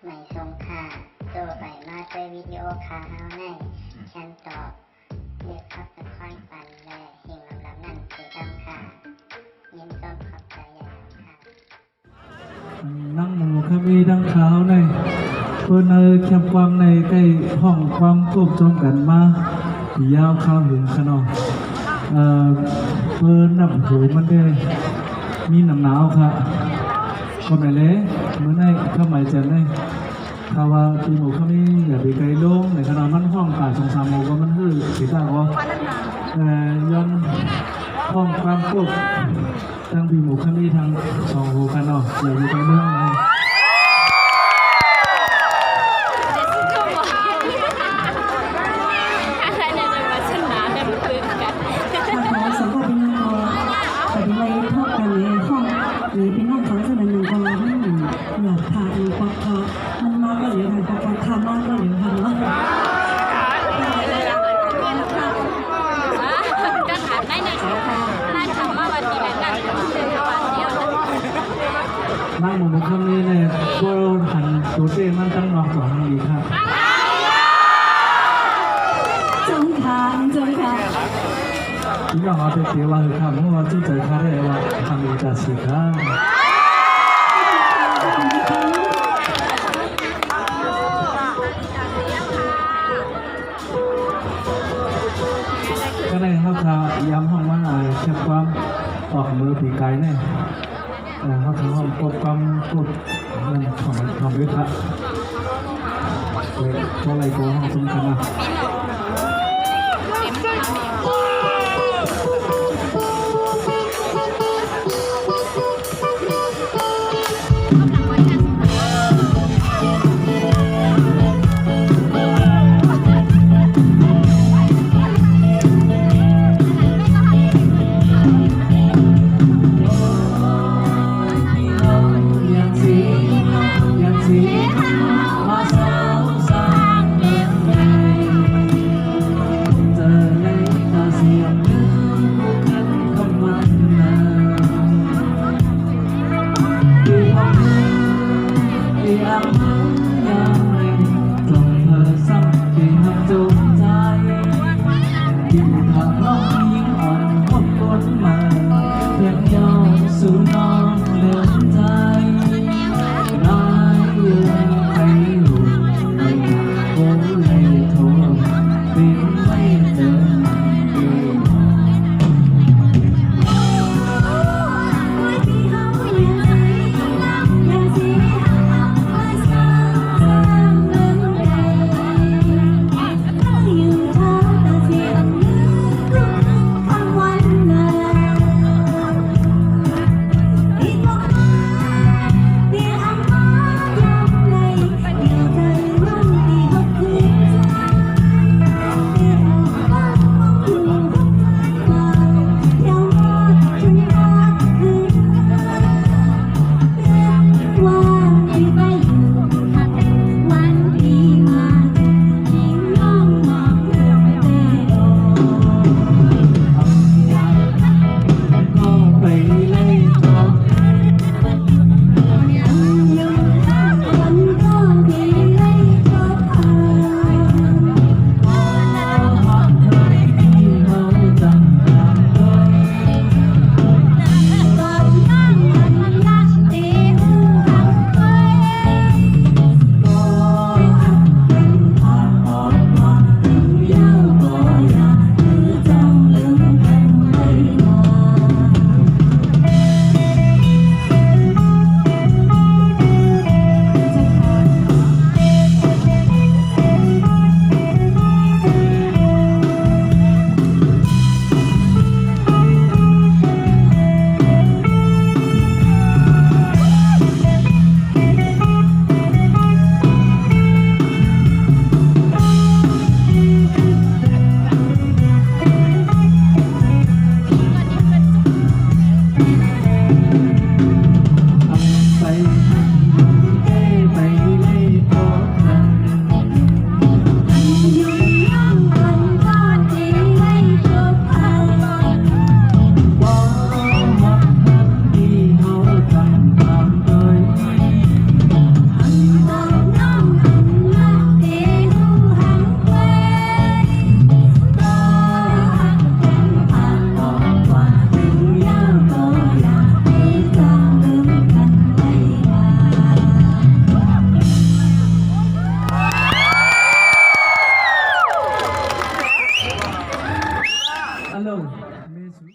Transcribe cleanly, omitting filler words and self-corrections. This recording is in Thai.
ไม่ทรงค่าตัวใบมาด้วยวิดีโอคาเฮาในฉันตอบเลือกขับตะค่อยปันและเฮงลำนั่นคือดำค่ะยินต้นขอบใจใหญ่ค่ะนั่งหมูขมีดังขาวในเพื่อนแคมความในใกล้ห้องความควบจองกันมาผียาวข้าวถึงขนมเพื่อนนับหูมันได้มีหนำหนาวค่ะก็ไม่เละเมื่อในข้าหมายจะได้ถ้าว่าปีหมูขมีอย่าไปไกลลงในขณะมันห้องป่า2-3โมงก็มันคือสีตาก็ย้อนห้องความควบทางปีหมูขมีทาง2โมงกันเนาะอย่าไปไกลเรื่องเลยหรือเป็นน้องเขาจะเป็นหนึ่งคนละที่หนึ่งหยอกขาหรือปอกคอมันมากก็เหลือกันปอกคอทำมากก็เหลือกันเนาะก็ถามได้นะถ้าถามว่าวันนี้แบบนั้นเป็นวันเดียวนั่งหมูคำนี้เนี่ยพวกเราหันตัวเต้มันตั้งนอกสองดีครับจงค่ะที่เราเอาไปเสียว่าคือคำเมื่อวันที่เจอเขาได้ว่าทำอีกจะสิครับก็ได้เขาจะย้ำห้องว่าแค่ความออกมือปีกไก่เนี่ยเขาถึงห้องกดความกดเรื่องของด้วยครับเพราะอะไรก็ห้องซุ้มกันนะ เมสุ